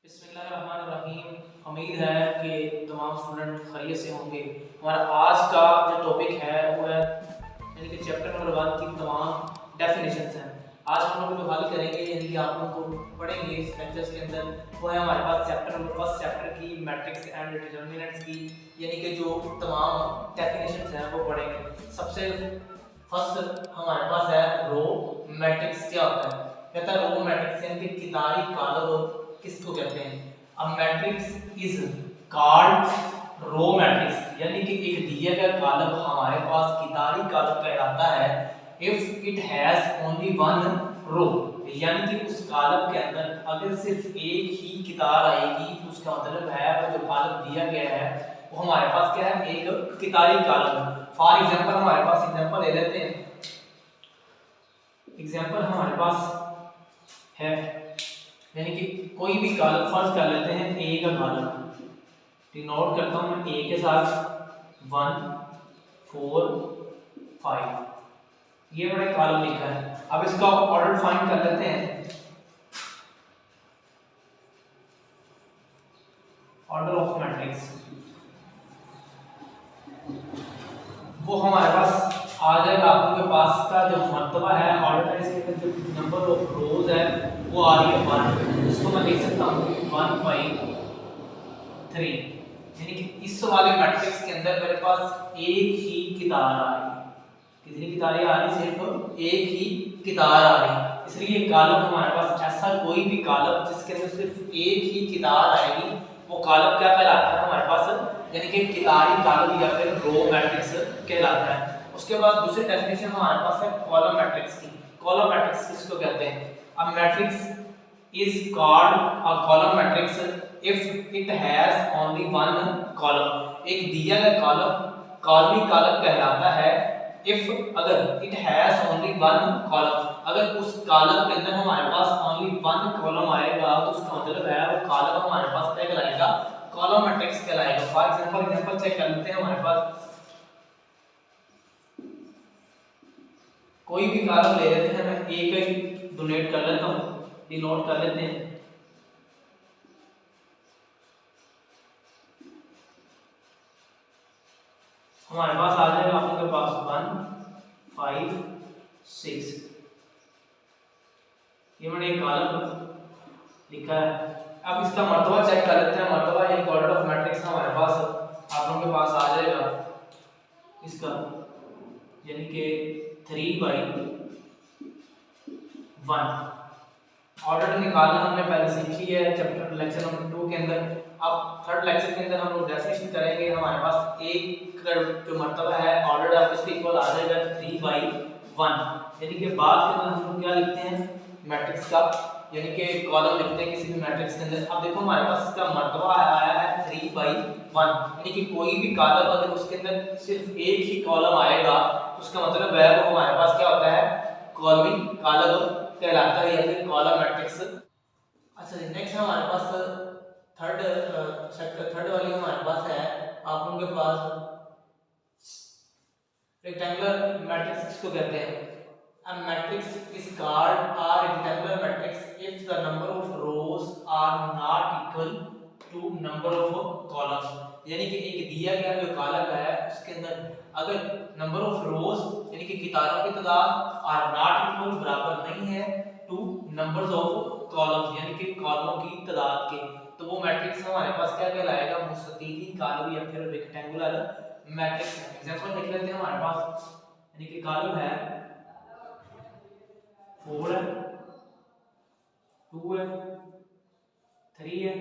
बिस्मिल्लाहिर्रहमानिर्रहीम। उम्मीद है कि तमाम स्टूडेंट खैरियत से होंगे। हमारा आज का जो टॉपिक है वो है यानी कि चैप्टर नंबर 1 की तमाम डेफिनेशंस हैं। आज हम लोग जो हल करेंगे यानी कि आप लोगों को पढ़ेंगे इस लेक्चर्स के अंदर वो है हमारे पास चैप्टर नंबर फर्स्ट चैप्टर की मैट्रिक्स एंड डिटरमिनेंट्स की यानी कि जो तमाम डेफिनेशंस हैं वो पढ़ेंगे। सबसे फर्स्ट हमारे पास है रो मैट्रिक्स। क्या होता है? कहता है रो मैट्रिक्स यानी कि कितारी कालब किसको कहते हैं? अब matrix is called row matrix यानी कि एक दिया गया कॉलम हमारे पास कितारी कॉलम कहलाता है if it has only one row, यानी कि उस कॉलम के अंदर अगर सिर्फ एक ही कितार आएगी तो उसका मतलब है वो जो कॉलम दिया गया है वो हमारे पास क्या है, एक कितारी कॉलम। फॉर एग्जांपल हमारे पास एग्जांपल ले लेते हैं। एग्जांपल हमारे पास है यानी कि कोई भी कॉलम फर्ज कर लेते हैं ए का कॉलम, डिनोट करता हूं मैं ए के साथ 1 4 5, ये मैंने कॉलम लिखा है। अब इसका ऑर्डर फाइंड कर लेते हैं। ऑर्डर ऑफ मैट्रिक्स वो हमारे पास आ जाएगा। आपके पास का जो मर्तबा है ऑर्डर है इसके अंदर जो नंबर ऑफ रोज है वो आ रही है 1। इसको मैं लिख सकता हूँ 1/3, यानी कि इस वाले मैट्रिक्स के अंदर मेरे पास एक ही कितार आ रही है। कितनी कितारें आ रही? सिर्फ एक ही कितार आ रही। इसलिए कॉलम हमारे पास ऐसा कोई भी कॉलम जिसके अंदर सिर्फ एक ही कितार आएगी वो कॉलम क्या कहलाता है हमारे पास, यानी कि कितारी कॉलम या फिर रो मैट्रिक्स कहलाता है। उसके बाद दूसरी डेफिनेशन हमारे पास है कॉलम मैट्रिक्स की। कॉलम मैट्रिक्स किसको कहते हैं? अब matrix is called a column matrix if it has only one column। एक दिया गया कॉलम कॉलमी कॉलम कहलाता है if अगर it has only one column, अगर उस कॉलम के अंदर हमारे पास only one column आएगा तो उसका मतलब है वो कॉलम हमारे पास क्या कहलाएगा? कॉलम मैट्रिक्स कहलाएगा। फॉर एग्जांपल चेक कर लेते हैं। हमारे पास कोई भी कॉलम ले लेते हैं, मैं एक ही डोनेट कर लेता हूं, डिनोट कर लेते हैं। हमारे पास आ जाएगा आपके पास 1 5 6, ये मैंने एक कॉलम लिखा है। अब इसका मर्तबा चेक कर लेते हैं। मर्तबा यानी ऑर्डर ऑफ मैट्रिक्स हमारे पास आप लोगों के पास आ जाएगा इसका यानी कि 3/1। ऑर्डर निकालना हमने पहले सीख लिया है चैप्टर लेक्चर नंबर 2 के अंदर। अब थर्ड लेक्चर के अंदर हम लोग डेफिनेशन करेंगे। हमारे पास एक जो मर्तबा है ऑर्डर है उसके इक्वल आ जाएगा 3/1, यानी कि बाद के अंदर हम लोग क्या लिखते हैं मैट्रिक्स का, यानी कि कॉलम लिखते हैं किसी भी मैट्रिक्स के अंदर। अब देखो हमारे पास इसका मर्तबा आया है 3/1, यानी कि कोई भी कॉलम अगर उसके अंदर सिर्फ एक ही कॉलम आएगा उसका मतलब है वो हमारे पास क्या होता है? कॉलमी कॉलम कहलाता है या फिर कॉलम मैट्रिक्स। अच्छा जी, नेक्स्ट हमारे पास थर्ड वाली हमारे पास है आप लोगों के पास रेक्टेंगुलर मैट्रिक्स किसको कहते हैं? A matrix is called a rectangular matrix if the number of rows are not equal to number of columns, यानी कि एक दिया गया जो कॉलम है उसके अंदर अगर नंबर ऑफ रोज यानी कि कितारों की तादाद आर नॉट इक्वल बराबर नहीं है टू नंबर्स ऑफ कॉलम्स यानी कि कॉलमों की तादाद के, तो वो मैट्रिक्स हमारे पास क्या कहलाएगा? मुस्ततीली कॉलम या फिर रेक्टेंगुलर मैट्रिक्स। एग्जांपल देख लेते हैं। हमारे पास यानी कि कॉलम है 4 है, 2 है, 3 है,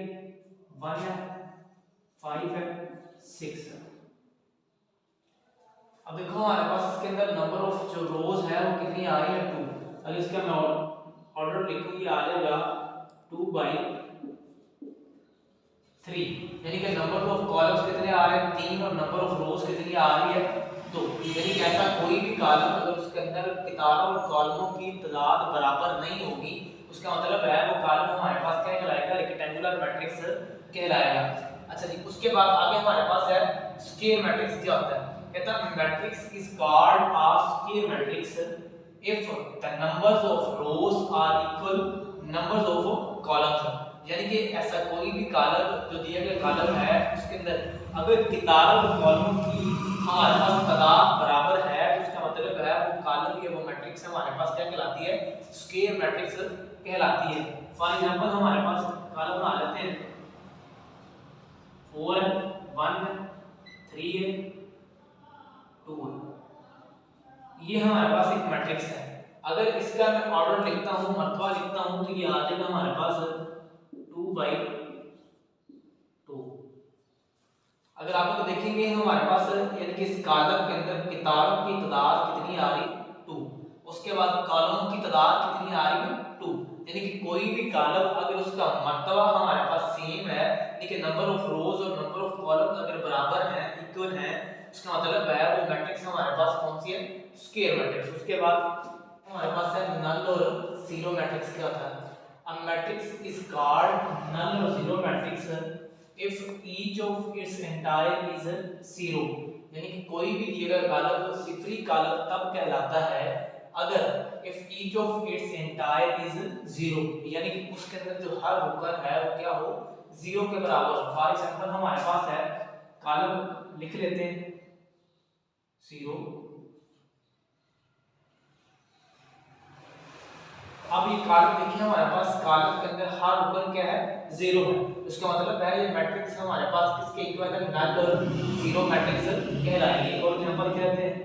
1 है, 5 है, 6 है। अब देखो हमारे पास इसके अंदर नंबर ऑफ जो रोज है वो कितनी आ रही है? 2। अगर इसका मैं ऑर्डर लिखूं ये आ जाएगा 2/3, यानी कि नंबर ऑफ कॉलम्स कितने आ रहे हैं? 3, और नंबर ऑफ रोज कितनी आ रही है? 2। यानी कि ऐसा कोई भी कॉलम अगर उसके अंदर कितारों और कॉलमों की तादाद बराबर नहीं होगी उसका मतलब है वो कॉलम हमारे पास क्या कहलाएगा? रेक्टेंगुलर मैट्रिक्स कहलाएगा। अच्छा जी, उसके बाद आगे हमारे पास है स्क्वायर मैट्रिक्स। क्या होता है? कहता है matrix is called a square matrix if the numbers of rows are equal numbers of columns, यानी कि ऐसा कोई भी कॉलम जो दिया गया कॉलम है उसके अंदर अगर किताब और कॉलम की हमारे पास तादाद बराबर है तो उसका मतलब है वो कॉलम या वो मैट्रिक्स हमारे पास क्या कहलाती है, स्क्वायर मैट्रिक्स कहलाती है। फॉर एग्जांपल हमारे पास कॉलम बना लेते हैं 4 है, 1 है, 3 है, 2 है। ये हमारे पास एक मैट्रिक्स है। अगर इसका मैं ऑर्डर लिखता हूँ, मर्तबा लिखता हूँ तो ये आ जाएगा हमारे पास 2/2। अगर आप लोग देखेंगे हमारे पास यानी कि इस कॉलम के अंदर किताबों की तादाद कितनी आ रही, 2। उसके बाद कॉलमों की तादाद कितनी आ रही है, 2। यानी कि कोई भी कॉलम अगर उसका मर्तबा हमारे पास सेम है, यानी कि नंबर ऑफ रोज और नंबर ऑफ कॉलम अगर बराबर है, इक्वल है, उसका मतलब है वो मैट्रिक्स हमारे पास कौन सी है, स्क्वायर मैट्रिक्स। उसके बाद हमारे पास है नल और जीरो मैट्रिक्स। क्या होता है, a matrix is called null और zero matrix if each of its entire is zero। यानी कि कोई भी दिया गया कॉलम सिफरी कॉलम तब कहलाता है अगर if each of its entire is zero, यानी कि उसके अंदर जो हर रुकन है वो क्या हो, जीरो के बराबर हो। फॉर एग्जांपल हमारे पास है कॉलम लिख लेते हैं 0। अब ये कॉलम देखिए हमारे पास कॉलम के अंदर हर रुकन क्या है, 0 है। इसका मतलब है ये मैट्रिक्स हमारे पास किसके इक्वल है, नल और जीरो मैट्रिक्स कहलाएगी। और यहाँ पर क्या कहते हैं,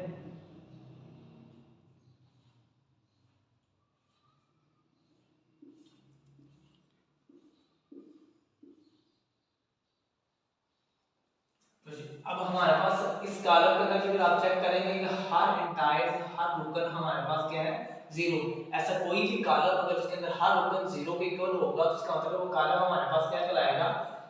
अब हमारे पास इस कॉलम के अंदर अगर आप चेक करेंगे कि हर एंटायर हर रुकन हमारे पास क्या है, 0। ऐसा कोई भी कॉलम अगर उसके अंदर हर रुकन 0 के इक्वल होगा तो इसका मतलब वो कॉलम हमारे पास क्या कहलाएगा,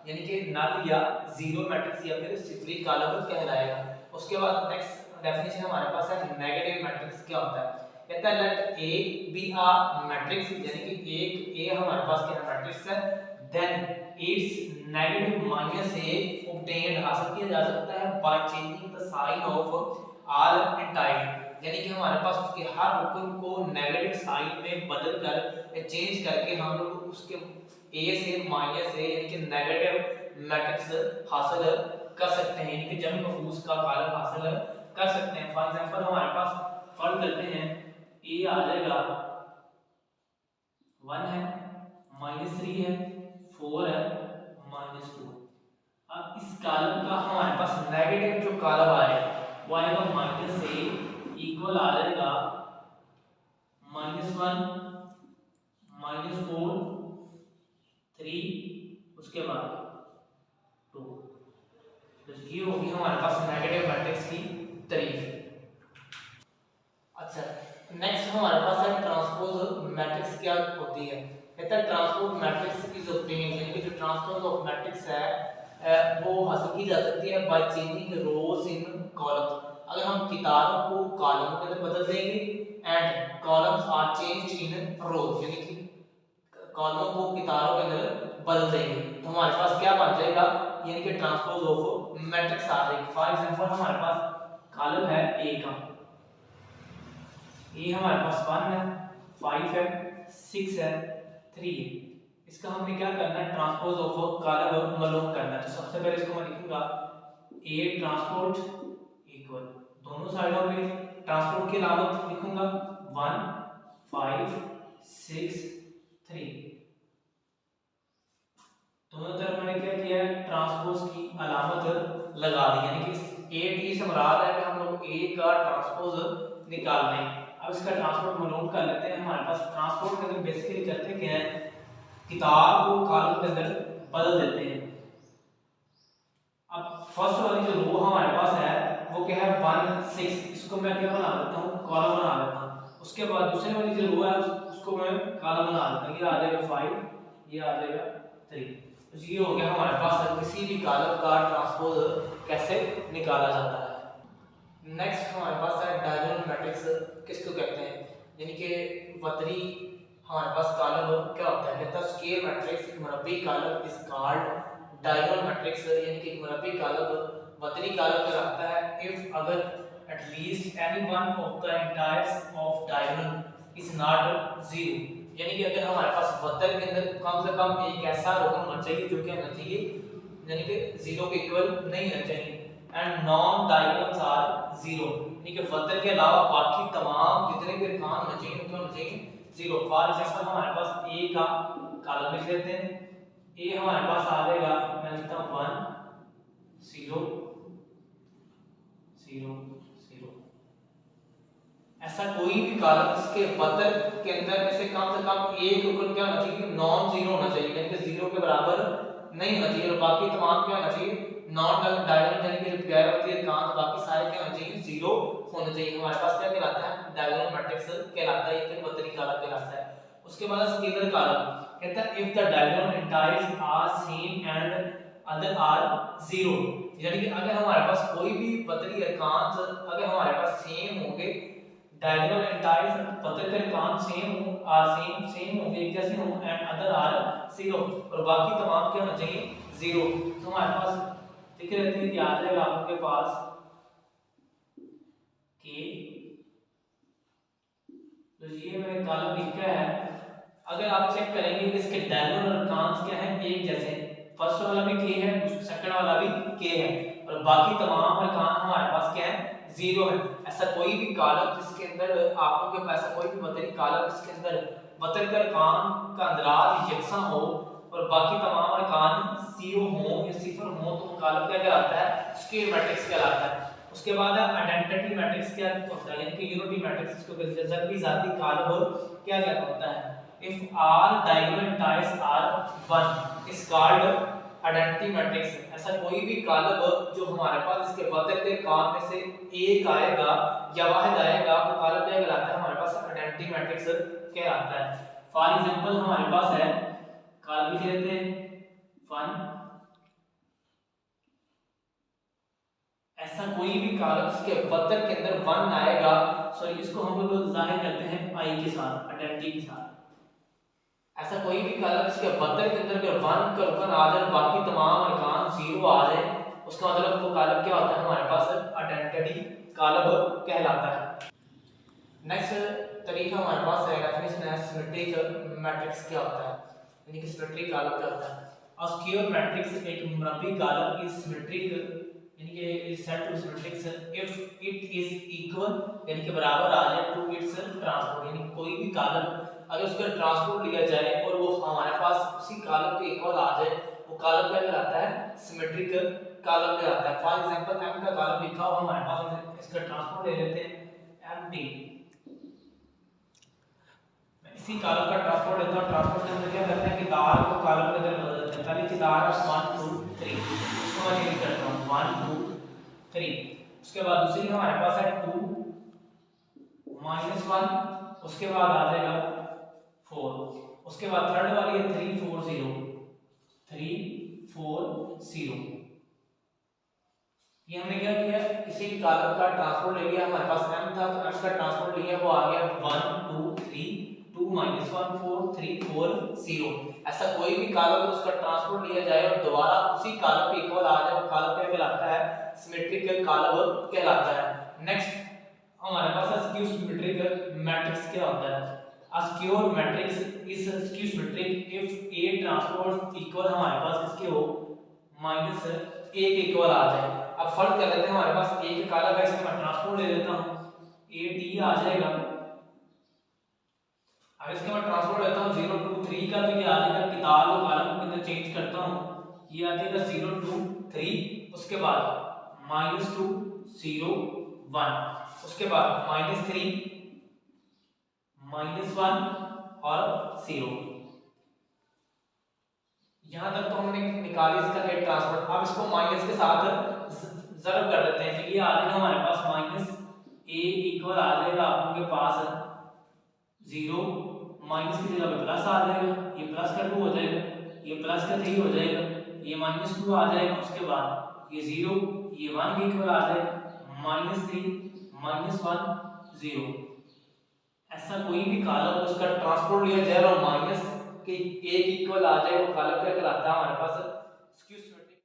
यानी कि नल या जीरो मैट्रिक्स या फिर सिफरी कॉलम कहलाएगा। उसके बाद नेक्स्ट डेफिनेशन हमारे पास है नेगेटिव मैट्रिक्स। क्या होता है, कहता है let A be a matrix, यानी कि एक ए हमारे पास क्या मैट्रिक्स है, then it's negative minus A obtained हासिल किया जा सकता है by changing the sign of all entire. यानी कि हमारे पास उसके हर रुकन को नेगेटिव साइन में बदल कर चेंज करके हम लोग उसके ए से माइनस ए यानी कि नेगेटिव मैट्रिक्स हासिल कर सकते हैं, यानी कि जब मफूज का कॉलम हासिल कर सकते हैं। फॉर एग्जांपल हमारे पास फर्क करते हैं, ए आ जाएगा 1 है, -3 है, 4 है, -2। अब इस कॉलम का हमारे पास नेगेटिव जो कॉलम आएगा वो आएगा -a इक्वल आ जाएगा -1 -4 3 उसके बाद 2। तो ये होगी हमारे पास नेगेटिव मैट्रिक्स की तारीफ। अच्छा, नेक्स्ट हमारे पास है ट्रांसपोज मैट्रिक्स। क्या होती है, कहता है ट्रांसपोज मैट्रिक्स इज ऑब्टेन्ड, यानी कि जो ट्रांसपोज ऑफ मैट्रिक्स है वो हासिल की जा सकती है by changing rows in columns. अगर हम किताबों को कॉलम के अंदर बदल देंगे and columns are changed in rows, यानी कि कॉलमों को किताबों के अंदर बदल देंगे तो हमारे पास क्या बन जाएगा, यानी कि ट्रांसपोज ऑफ मैट्रिक्स आ जाएगी। फॉर एग्जांपल हमारे पास कॉलम है ए का, ये हमारे पास 1 है, 5 है, 6 है, 3 है। इसका हमने क्या करना है, ट्रांसपोज ऑफ कॉलम मालूम करना है। तो सबसे पहले इसको मैं लिखूंगा ए ट्रांसपोज इक्वल, दोनों साइडों पे ट्रांसपोज की अलामत लिखूंगा 1 5 6 3। दोनों तरफ मैंने क्या किया है, ट्रांसपोज की अलामत लगा दी, यानी कि ए टी से मुराद है कि हम लोग ए का ट्रांसपोज निकाल रहे हैं। अब इसका ट्रांसपोर्ट मालूम कर लेते हैं। हमारे पास ट्रांसपोर्ट के अंदर बेसिकली करते क्या है, किताब को कॉलम के अंदर बदल देते हैं। अब फर्स्ट वाली जो रो हमारे पास है वो क्या है 1 6, इसको मैं क्या बना देता हूँ, कॉलम बना देता हूँ। उसके बाद दूसरी वाली जो रो है उसको मैं कॉलम बना देता हूँ, ये आ जाएगा 5, ये आ जाएगा 3। तो ये हो गया हमारे पास किसी भी कॉलम का ट्रांसपोज कैसे निकाला जाता है। नेक्स्ट हमारे पास है डायगोनल मैट्रिक्स। किसको कहते हैं, यानी कि वतरी हमारे पास कॉलम क्या होता है, कहता है स्क्वायर मैट्रिक्स मुरब्बी column is called diagonal matrix, यानी कि मुरब्बी कॉलम वतरी कॉलम कहलाता है इफ अगर at least any one of the entries of diagonal is not 0, यानी कि अगर हमारे पास वक्र के अंदर कम से कम एक ऐसा रोकन होना चाहिए जो कि होना चाहिए यानी कि 0 के इक्वल नहीं होना चाहिए, एंड नॉन डायगोनल्स आर 0, यानी कि वक्र के अलावा बाकी तमाम जितने भी अरकान होने चाहिए उनके होने चाहिए 0। फॉर एग्जांपल हमारे पास a का कॉलम लिख लेते हैं, a हमारे पास आ जाएगा, मैं लिखता हूं 1 0 0 0। ऐसा कोई भी कॉलम इसके वक्र के अंदर में से कम एक रुकन क्या होना चाहिए, नॉन जीरो होना चाहिए, यानी कि 0 के बराबर नहीं होना चाहिए, और बाकी तमाम क्या होना चाहिए, नॉन डायगोनल, यानी कि जो गैर वक्रीय अरकान बाकी सारे क्या होना चाहिए, 0 होना चाहिए। हमारे पास क्या कहलाता है, डायगोनल मैट्रिक्स कहलाता है, ये वक्री कॉलम कहलाता है। उसके बाद स्केलर कॉलम कहता है if the diagonal entries are same and other are 0, यानी कि अगर हमारे पास कोई भी वक्री अरकान अगर हमारे पास सेम होंगे, डायगोनल एंटाइल्स वक्र के अरकान सेम होंगे, एक जैसे हों, एंड अदर आर 0, और बाकी तमाम क्या होना चाहिए 0, तो हमारे पास लिख लेते हैं कि आ जाएगा आपके पास के, तो ये मैंने कॉलम लिखा है। अगर आप चेक करेंगे कि इसके डायगोनल अरकान क्या है, एक जैसे, फर्स्ट वाला भी के है, सेकंड वाला भी के है, और बाकी तमाम अरकान हमारे पास क्या है, 0 है। ऐसा कोई भी कॉलम जिसके अंदर आपको के पास कोई भी वक्री कॉलम जिसके अंदर वक्र के अरकान का अंदराज यकसा हो और बाकी तमाम अरकान 0 हो या सिफर हो, तो कॉलम क्या कहलाता है, स्क्वायर मैट्रिक्स कहलाता है। उसके बाद आइडेंटिटी मैट्रिक्स क्या होता है, यानी कि यूनिटी मैट्रिक्स, इसको जब भी जाती कॉलम क्या क्या होता है, if our diagonal entries are 1 is called identity matrix. ऐसा कोई भी कॉलम जो हमारे पास इसके वक्र के अरकान में से एक आएगा या वाहिद आएगा, वो कॉलम क्या कहलाता है, हमारे पास आइडेंटिटी मैट्रिक्स कहलाता है। फॉर एग्जांपल हमारे पास है, कॉलम लिख लेते हैं 1, ऐसा कोई भी कॉलम जिसके वक्र के अंदर 1 आएगा, सॉरी इसको हम लोग जाहिर करते हैं i के साथ, आइडेंटिटी के साथ। ऐसा कोई भी कॉलम जिसके वक्र के अंदर अगर 1 का रुकन आ जाए, बाकी तमाम अरकान 0 आ जाए, उसका मतलब वो कॉलम क्या होता है, हमारे पास आइडेंटिटी कॉलम कहलाता है। नेक्स्ट तरीका हमारे पास है, डेफिनेशन है सिमेट्रिक मैट्रिक्स क्या होता है, यानी कि सिमेट्रिक कॉलम क्या होता है। अ स्क्वायर मैट्रिक्स एक मुरब्बी कॉलम इज सिमेट्रिक, यानी कि is said to symmetric if it is equal, यानी कि बराबर आ जाए टू इट्स ट्रांसपोज, यानी कोई भी कॉलम अगर उसका ट्रांसपोज लिया जाए और वो हमारे पास उसी कॉलम के इक्वल आ जाए, वो कॉलम क्या कहलाता है, सिमेट्रिक कॉलम कहलाता है। फॉर एग्जांपल m का कॉलम लिखा हो हमारे पास, इसका ट्रांसपोज ले लेते हैं mt, इसी कॉलम का ट्रांसपोज लेता हूं, ट्रांसपोज के अंदर क्या करते हैं कि तार को कॉलम के अंदर बदल देते हैं, पहले की तार 1 2 3, इसको मैं लिख करता हूं 1 2 3, उसके बाद दूसरी हमारे पास है 2 -1, उसके बाद आ जाएगा 4, उसके बाद थर्ड वाली है 3 4 0 3 4 0। ये हमने क्या किया, किसी भी कॉलम का ट्रांसपोज ले लिया, हमारे पास m था तो m का ट्रांसपोज लिया, वो आ गया 1 2 3 2 -1 4 3 4 0। ऐसा कोई भी कॉलम उसका ट्रांसपोज लिया जाए और दोबारा उसी कॉलम के इक्वल आ जाए, वो कॉलम क्या कहलाता है, सिमेट्रिक कॉलम कहलाता है। नेक्स्ट हमारे पास स्क्यू सिमेट्रिक मैट्रिक्स क्या होता है। A skew matrix is skew symmetric if A transpose equal हमारे पास किसके हो, -a के इक्वल आ जाए। अब फर्क कर लेते हैं, हमारे पास a का कॉलम है, इसका मैं ट्रांसपोज ले लेता हूं, at आ जाएगा, अगर इसका मैं ट्रांसपोज लेता हूं 0 2 3 का, तो ये आ जाएगा, किताब और कॉलम के अंदर चेंज करता हूं, ये आ जाएगा 0 2 3, उसके बाद -2 0 1, उसके बाद -3 -1 और 0। यहां तक तो हमने निकाली इसका नेट ट्रांसपोज। अब इसको माइनस के साथ ज़रब कर देते हैं, तो ये आ जाएगा हमारे पास -a इक्वल आ जाएगा आपके पास 0, माइनस की जगह पे प्लस आ जाएगा, ये प्लस का 2 हो जाएगा, ये प्लस का 3 हो जाएगा, ये -2 आ जाएगा, उसके बाद ये 0 ये 1 के इक्वल आ जाएगा, -3 -1 0। ऐसा कोई भी कॉलम उसका ट्रांसपोज लिया जाए और माइनस के एक इक्वल आ जाए, वो कॉलम क्या कहलाता है, हमारे पास स्क्यू